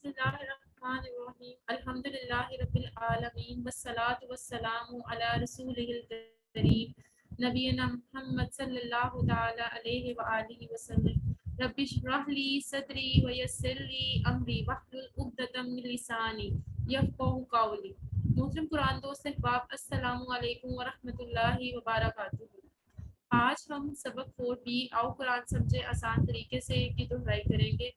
بسم اللہ الرحمن الرحیم الحمدللہ رب العالمین والصلاة والسلام علی رسولہ الکریم نبینا محمد صلی اللہ تعالی علیہ وآلہ وسلم رب اشرح لی صدری ویسر لی امری واحلل عقدۃ من لسانی یفقہوا قولی۔ محترم قرآن دوست احباب، السلام علیکم ورحمۃ اللہ وبرکاتہ۔ آج ہم سبق 4B آؤ قرآن سمجھے آسان طریقے سے کی دہرائی کریں گے۔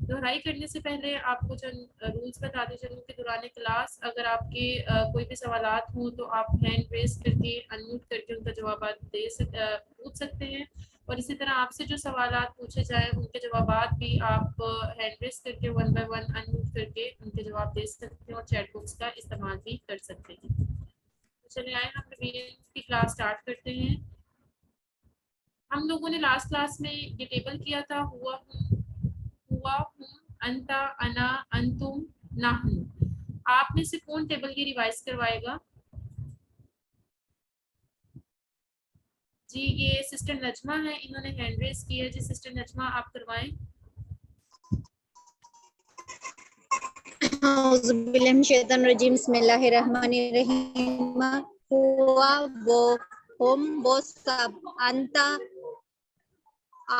دہرائی کرنے سے پہلے آپ کو چند رولز بتاتے چلوں کہ دوران کلاس اگر آپ کے کوئی بھی سوالات ہوں تو آپ ہینڈ ریز کر کے انمیوٹ کر کے ان کا جوابات پوچھ سکتے ہیں، اور اسی طرح آپ سے جو سوالات پوچھے جائیں ان کے جوابات بھی آپ ہینڈ ریز کر کے 1 بائی 1 انمیوٹ کر کے ان کے جواب دے سکتے ہیں، اور چیٹ باکس کا استعمال بھی کر سکتے ہیں۔ چلے آئے ہم ریویژن کی کلاس سٹارٹ کرتے ہیں۔ ہم لوگوں نے لاسٹ کلاس میں یہ ٹیبل کیا تھا، ہوا ہوں، انتا، انا، انتم، نحن۔ آپ میں سے کون ٹیبل کی ریوائز کروائے گا؟ جی یہ سسٹر نجمہ ہے، انہوں نے ہینڈ ریز کی ہے۔ جی سسٹر نجمہ آپ کروائیں۔ اعوذ باللہ من الشیطان الرجیم، بسم اللہ الرحمن الرحیم۔ ہوا، وہ، ہم، وہ سب، انتا،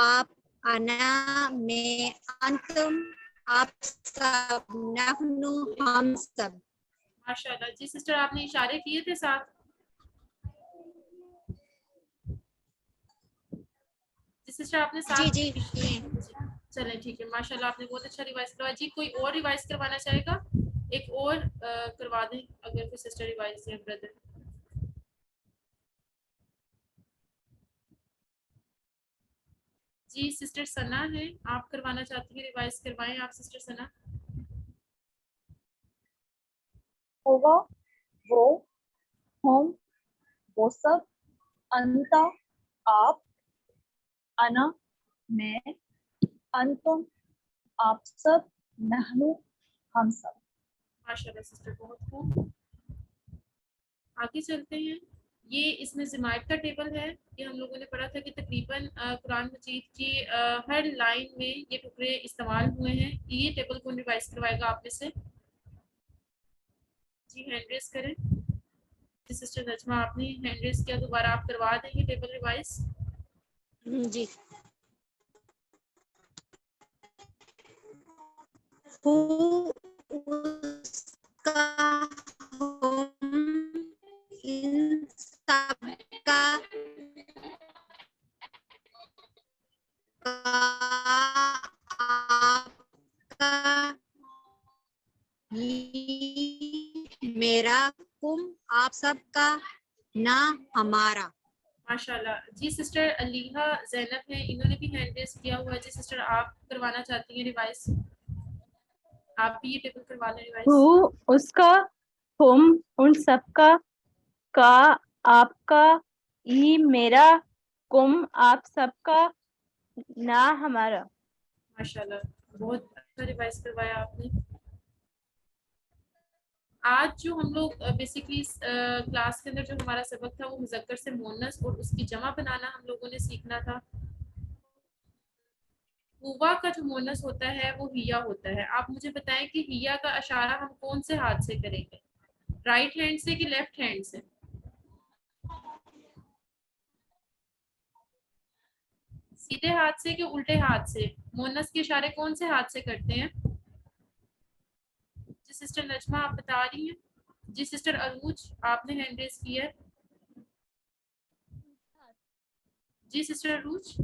آپ، انا، میں، انتم، آپ سب، نحن، ہم سب۔ ماشاءاللہ۔ جی سسٹر آپ نے اشارے کیے تھے ساتھ؟ جی سسٹر آپ نے ساتھ جی چلیں ٹھیک ہے، ماشاءاللہ آپ نے بہت اچھا ریوائز کروایا۔ جی کوئی اور ریوائز کروانا چاہے گا؟ ایک اور کروا دیں اگر کوئی سسٹر ریوائز ہے بردر۔ جی سسٹر ثنا ہے، آپ کروانا چاہتی ہیں، ریوائز کروائیں آپ سسٹر ثنا۔ ہوا، وہ، ہم، وہ سب، انتا، آپ، انا، میں، انتم، آپ سب، نحن، ہم سب۔ ماشاءاللہ سسٹر بہت خوب۔ آگے چلتے ہیں۔ یہ اس میں زمائد کا ٹیبل ہے، یہ ہم لوگوں نے پڑھا تھا کہ تقریباً قرآن مجید کی ہر لائن میں یہ ٹکڑے استعمال ہوئے ہیں۔ یہ ٹیبل کون ریوائز کروائے گا آپ میں سے؟ جی ہینڈ ریز کریں۔ جی سسٹر نجمہ آپ نے ہینڈ ریز کیا، دوبارہ آپ کروا دیں گے ٹیبل ریوائز؟ جی ہو، اس کا، ہم، ان سب کا، آپ کا، میرا، کم، آپ سب کا، نہ، ہمارا۔ ماشاءاللہ۔ جی سسٹر علیحہ زینب ہیں، انہوں نے بھی ہینڈ ریز کیا ہوا ہے۔ جی سسٹر آپ کروانا چاہتی ہیں ریوائز؟ آپ بھی یہ ٹیبل کروا لیں ریوائز۔ ہو، اس کا، ہم، ان سب کا، آپ کا، ای، میرا، کم، آپ سب کا، نہ، ہمارا۔ ماشاءاللہ بہت اچھا ریوائز کروایا آپ نے۔ آج جو ہم لوگ بیسکلی کلاس کے اندر جو ہمارا سبق تھا وہ مذکر سے مؤنث اور اس کی جمع بنانا ہم لوگوں نے سیکھنا تھا۔ ہوا کا جو مؤنث ہوتا ہے وہ ہیا ہوتا ہے۔ آپ مجھے بتائیں کہ ہیا کا اشارہ ہم کون سے ہاتھ سے کریں گے؟ رائٹ ہینڈ سے کہ لیفٹ ہینڈ سے؟ سیدھے ہاتھ سے کہ الٹے ہاتھ سے؟ مؤنث کے اشارے کون سے ہاتھ سے کرتے ہیں؟ جی سسٹر نجمہ آپ بتا رہی ہیں؟ جی سسٹر عروج آپ نے ہینڈ ریز کی ہے۔ جی سسٹر عروج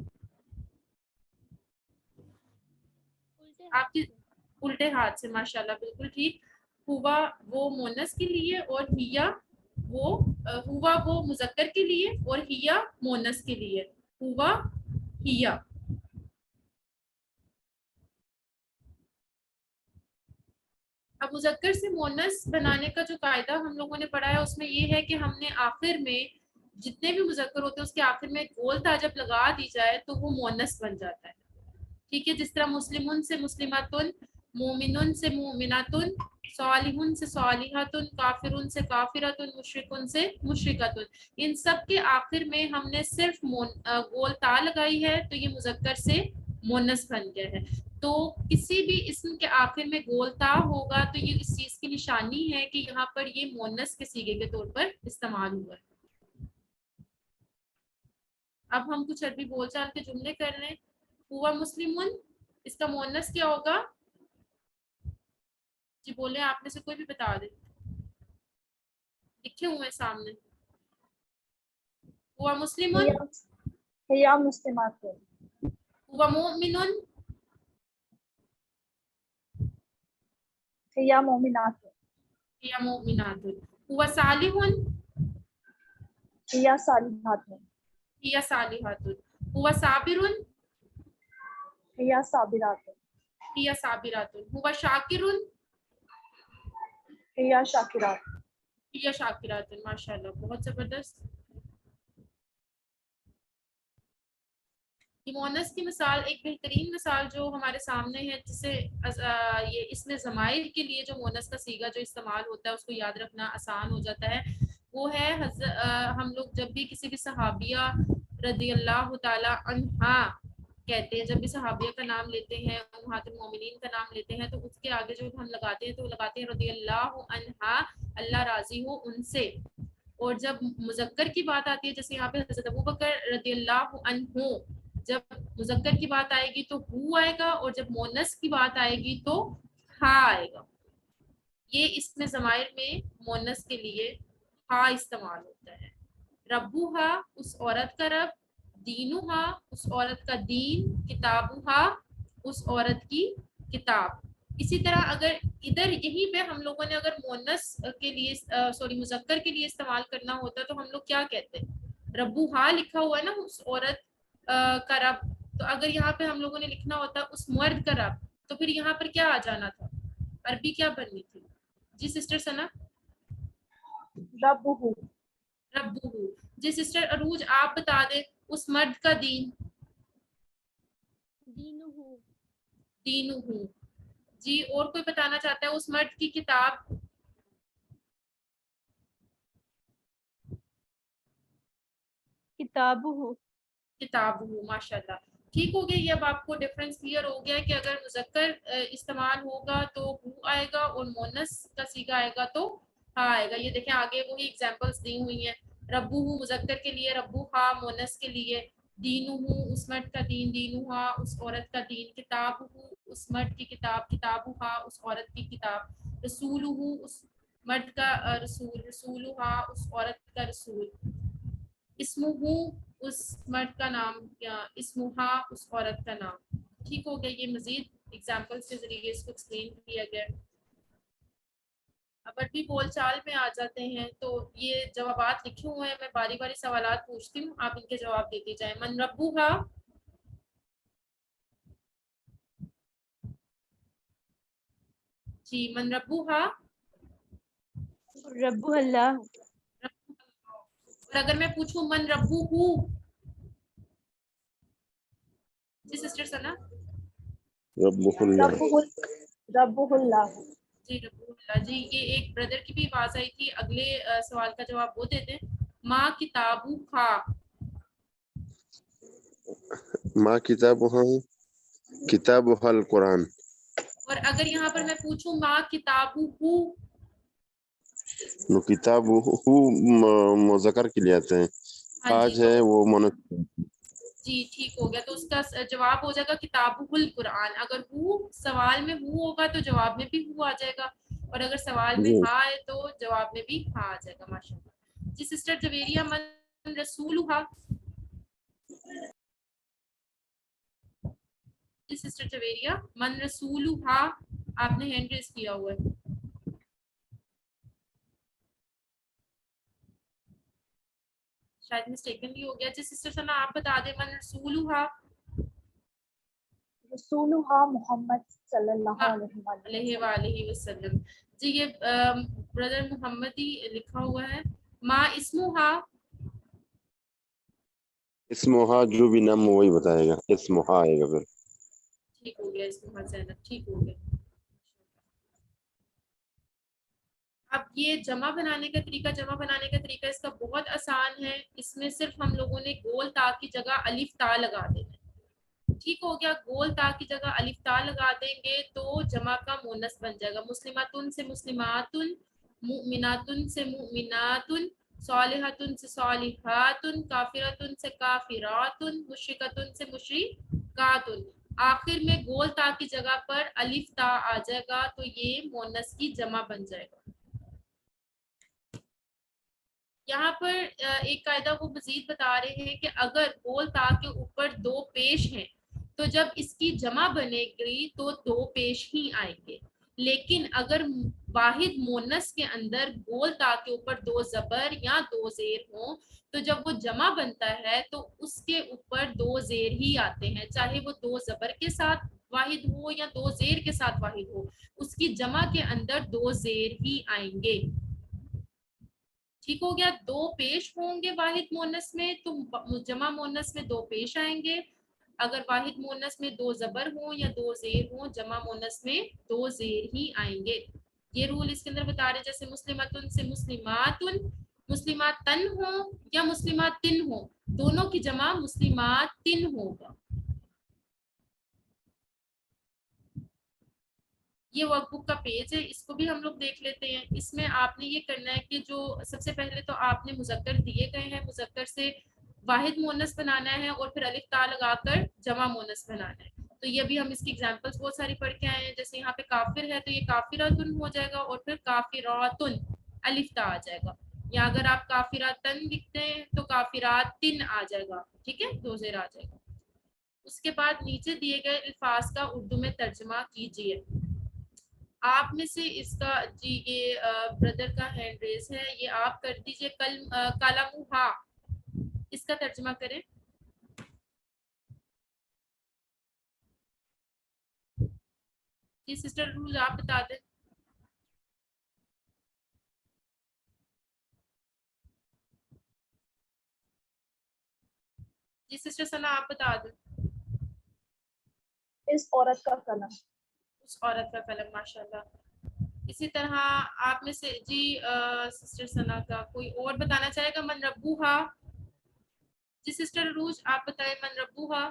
آپ کی الٹے ہاتھ سے، ماشاءاللہ بالکل ٹھیک۔ ہوا وہ مؤنث کے لیے اور ہیا وہ ہوا وہ مذکر کے لیے اور ہیا مؤنث کے لیے۔ ہوا ہیا۔ اب مذکر سے مؤنث بنانے کا جو قاعدہ ہم لوگوں نے پڑھا ہے اس میں یہ ہے کہ ہم نے آخر میں جتنے بھی مذکر ہوتے ہیں اس کے آخر میں گول تا جب لگا دی جائے تو وہ مؤنث بن جاتا ہے، ٹھیک ہے؟ جس طرح مسلمن سے مسلماتن، مومنن سے مومناتن، صالحن سے صالحاتن، کافرن سے کافراتن، مشرکن سے مشرکاتن، ان سب کے آخر میں ہم نے صرف گول تا لگائی ہے تو یہ مذکر سے مؤنث بن گیا ہے۔ تو کسی بھی اسم کے آخر میں گول تا ہوگا تو یہ اس چیز کی نشانی ہے کہ یہاں پر یہ مؤنث کے صیغے کے طور پر استعمال ہوا ہے۔ اب ہم کچھ عربی بول چال کے جملے کر رہے ہیں۔ ہوا مسلمون، اس کا مؤنث کیا ہوگا؟ جی بولے، آپ میں سے کوئی بھی بتا دے، لکھے ہوئے سامنے۔ ہوا مسلمون، ہیا مسلمات، ہوا مومنون، ہیا مومنات، یا مومنات، ہوا صالحون، ہیا صالحات، یا صالحات، ہوا صابرون، ہیا صابرات، یا صابرات، ہوا شاکرون، ہیا شاکرات۔ یا شاکرات۔ ماشاءاللہ، بہت زبردست۔ یہ مؤنث کی مثال، ایک بہترین مثال جو ہمارے سامنے ہے، جسے یہ اسم ضمائر کے لیے جو مؤنث کا صیغہ جو استعمال ہوتا ہے اس کو یاد رکھنا آسان ہو جاتا ہے، وہ ہے ہم لوگ جب بھی کسی بھی صحابیہ رضی اللہ تعالی عنہا کہتے ہیں، جب بھی صحابیہ کا نام لیتے ہیں، امہات المومنین کا نام لیتے ہیں، تو اس کے آگے جو ہم لگاتے ہیں تو لگاتے ہیں رضی اللہ عنہا، اللہ راضی ہو ان سے۔ اور جب مذکر کی بات آتی ہے، جیسے یہاں پہ حضرت ابوبکر رضی اللہ عنہ، جب مذکر کی بات آئے گی تو ہو آئے گا، اور جب مؤنث کی بات آئے گی تو ہا آئے گا۔ یہ اسم ضمائر میں مؤنث کے لیے ہا استعمال ہوتا ہے۔ ربوہا، اس عورت کا رب، دینوہا، اس عورت کا دین، کتابوہا، اس عورت کی کتاب۔ اسی طرح اگر ادھر یہیں پہ ہم لوگوں نے اگر مؤنث کے لیے مذکر کے لیے استعمال کرنا ہوتا تو ہم لوگ کیا کہتے ہیں؟ ربوہا لکھا ہوا ہے نا، اس عورت کا رب، تو اگر یہاں پہ ہم لوگوں نے لکھنا ہوتا اس مرد کا رب، تو پھر یہاں پر کیا آ جانا تھا؟ عربی کیا بننی تھی؟ جی سسٹر ثنا؟ ربہ، ربہ۔ جی سسٹر عروج آپ بتا دیں، اس مرد کا دین؟ دینہ، دینہ۔ جی اور کوئی بتانا چاہتا ہے اس مرد کی کتاب؟ کتابہ، کتاب ہو۔ ماشاء اللہ، ٹھیک ہو گیا۔ یہ اب آپ کو ڈفرینس کلیئر ہو گیا کہ اگر مذکر استعمال ہوگا تو ہو آئے گا، اور مؤنث کا صیغہ آئے گا تو ہا آئے گا۔ یہ دیکھیں آگے وہی ایگزامپلس دی ہوئی ہیں، ربو مذکر کے لیے، ربو ہا مؤنث کے لیے، دینو اس مرد کا دین، دینو ہا اس عورت کا دین، کتاب اس مرد کی کتاب، کتاب ہا اس عورت کی کتاب، رسول اس مرد کا رسول، رسول ہا اس عورت کا رسول، اسمہ اس مرد کا نام، یا اسمہا اس عورت کا نام۔ ٹھیک ہو گیا، یہ مزید ایگزامپلس کے ذریعے اس کو ایکسپلین کیا گیا۔ اب عربی بول چال میں آ جاتے ہیں، تو یہ جوابات لکھے ہوئے ہیں، میں باری باری سوالات پوچھتی ہوں، آپ ان کے جواب دیتے جائیں۔ من ربوہا؟ جی من ربوہا؟ ربہ اللہ، اور اگر میں پوچھوں من ربوہو؟ جی سسٹر ثنا؟ ربہ اللہ، ربہ اللہ، جی ربو اللہ۔ جی یہ ایک بردر کی بھی آواز آئی تھی، اگلے سوال کا جواب وہ دیتے ہیں۔ ماں کتابو کھا؟ ما کتابہ، کتابہ القرآن۔ اور اگر یہاں پر میں پوچھوں ماں کتابو ہو؟ نو کتابہ مذکر کے لیے آتے ہیں، ہاں جی آج تو ہے وہ مونث۔ جی ٹھیک ہو گیا، تو اس کا جواب ہو جائے گا کتابہ القرآن۔ اگر ہو سوال میں ہو ہوگا تو جواب میں بھی ہو آ جائے گا، اور اگر سوال میں جی ہاں ہے تو جواب میں بھی ہاں آ جائے گا۔ ماشاء اللہ۔ جی سسٹر جویریہ من رسولہا؟ جی سسٹر جویریہ من رسولہا؟ آپ نے ہینڈ ریز کیا ہوا ہے۔ شاید مسٹیکنلی ہو گیا۔ جی سسٹر ثنا آپ بتا دیں، من رسولہا؟ رسولہ محمد صلی اللہ علیہ وآلہ وسلم۔ جی یہ برادر محمدی لکھا ہوا ہے۔ ما اسمہا؟ اسمہا جو بھی نام وہی بتائے گا، اسمہا آئے گا پھر۔ ٹھیک ہو گیا، اسمہا زینب، ٹھیک ہو گیا۔ اب یہ جمع بنانے کا طریقہ اس کا بہت آسان ہے۔ اس میں صرف ہم لوگوں نے گول تا کی جگہ الف تا لگا دینا ہے، ٹھیک ہو گیا. گول تا کی جگہ الف تا لگا دیں گے تو جمع کا مونس بن جائے گا. مسلماتن سے مسلماتن، مؤمناتن سے مؤمناتن، صالحاتن سے صالحاتن، کافراتن سے کافراتن، مشرکاتن سے مشرکاتن. آخر میں گول تا کی جگہ پر الف تا آ جائے گا تو یہ مونس کی جمع بن جائے گا. یہاں پر ایک قاعدہ وہ مزید بتا رہے ہیں کہ اگر گول تا کے اوپر دو پیش ہیں تو جب اس کی جمع بنے گی تو دو پیش ہی آئیں گے، لیکن اگر واحد مونس کے اندر گول تا کے اوپر دو زبر یا دو زیر ہوں تو جب وہ جمع بنتا ہے تو اس کے اوپر دو زیر ہی آتے ہیں، چاہے وہ دو زبر کے ساتھ واحد ہو یا دو زیر کے ساتھ واحد ہو، اس کی جمع کے اندر دو زیر ہی آئیں گے. ٹھیک ہو گیا. دو پیش ہوں گے واحد مونس میں تو جمع مونس میں دو پیش آئیں گے. اگر واحد مونس میں دو زبر ہوں یا دو زیر ہوں جمع مونس میں دو زیر ہی آئیں گے. یہ رول اس کے اندر بتا رہے جیسے مسلماتن سے مسلماتن، مسلماتن ہوں یا مسلماتن ہوں دونوں کی جمع مسلماتن ہوگا. یہ ورک بک کا پیج ہے، اس کو بھی ہم لوگ دیکھ لیتے ہیں. اس میں آپ نے یہ کرنا ہے کہ جو سب سے پہلے تو آپ نے مذکر دیے گئے ہیں، مذکر سے واحد مونس بنانا ہے اور پھر الف تا لگا کر جمع مونس بنانا ہے. تو یہ بھی ہم اس کی ایگزامپلس بہت ساری پڑھ کے آئے ہیں. جیسے یہاں پہ کافر ہے تو یہ کافراتن ہو جائے گا اور پھر کافراتن الف تا آ جائے گا. یا اگر آپ کافراتن لکھتے ہیں تو کافراتن آ جائے گا. ٹھیک ہے، دو زیر آ جائے گا. اس کے بعد نیچے دیے گئے الفاظ کا اردو میں ترجمہ کیجیے. آپ میں سے اس کا جی یہ بردر کا ہینڈ ریز ہے، یہ آپ کر دیجئے. کالموہا اس کا ترجمہ کریں. جی سسٹر روز آپ بتا دیں. جی سسٹر ثنا آپ بتا دیں. اس عورت کا قلم. اس عورت کا قلم. ماشاءاللہ. اسی طرح آپ میں سے جی سسٹر ثنا کا کوئی اور بتانا چاہے گا. من ربوہا. جی سسٹر روز آپ بتائیں من ربوہا.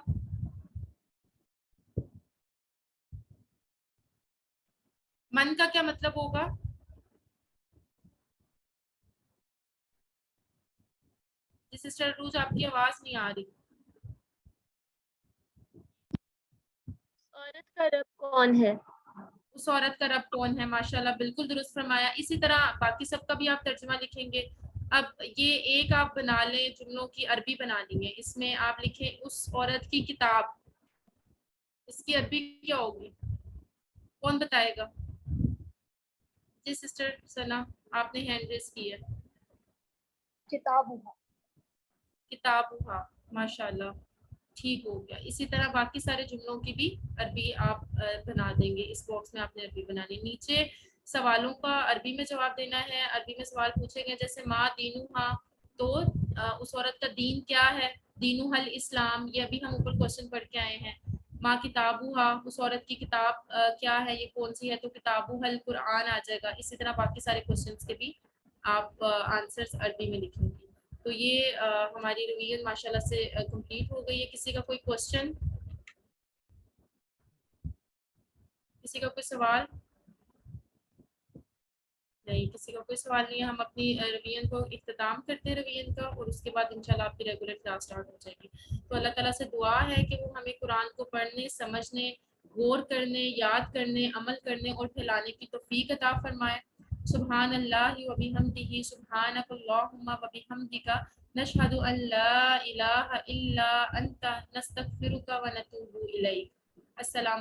من کا کیا مطلب ہوگا؟ جی سسٹر روز آپ کی آواز نہیں آ رہی. عورت کا رب کون ہے؟ اس عورت کا رب کون ہے. ماشاءاللہ بالکل درست فرمایا. اسی طرح باقی سب کا بھی آپ ترجمہ لکھیں گے. اب یہ ایک آپ بنا لیں جملوں کی عربی بنانی ہے. اس میں آپ لکھیں اس عورت کی کتاب. اس کی عربی کیا ہوگی؟ کون بتائے گا؟ جی سسٹر ثنا آپ نے ہینڈ ریز کی ہے. کتابوہا. کتابوہا. ماشاءاللہ ٹھیک ہو گیا. اسی طرح باقی سارے جملوں کی بھی عربی آپ بنا دیں گے. اس باکس میں آپ نے عربی بنانی. نیچے سوالوں کا عربی میں جواب دینا ہے. عربی میں سوال پوچھے گئے جیسے ما دینوہا تو اس عورت کا دین کیا ہے. دینوہا الاسلام. یہ ابھی ہم اوپر کوشچن پڑھ کے آئے ہیں. ما کتابوہا اس عورت کی کتاب کیا ہے، یہ کون سی ہے، تو کتابوہا القرآن آ جائے گا. اسی طرح باقی سارے کوشچنس کے بھی آپ آنسرز عربی میں لکھیں گے. تو یہ ہماری ریویژن ماشاءاللہ سے کمپلیٹ ہو گئی ہے. کسی کا کوئی کوشچن، کسی کا کوئی سوال؟ نہیں، کسی کا کوئی سوال نہیں ہے. ہم اپنی ریویژن کو اختتام کرتے ہیں ریویژن کا، اور اس کے بعد انشاءاللہ آپ کی ریگولر کلاس سٹارٹ ہو جائے گی. تو اللہ تعالیٰ سے دعا ہے کہ وہ ہمیں قرآن کو پڑھنے، سمجھنے، غور کرنے، یاد کرنے، عمل کرنے اور پھیلانے کی توفیق عطا فرمائے. سبحان اللہ و بحمدہ، سبحانک اللہم و بحمدک، نشہد ان لا الہ الا انت، نستغفرک و نتوب الیک. السلام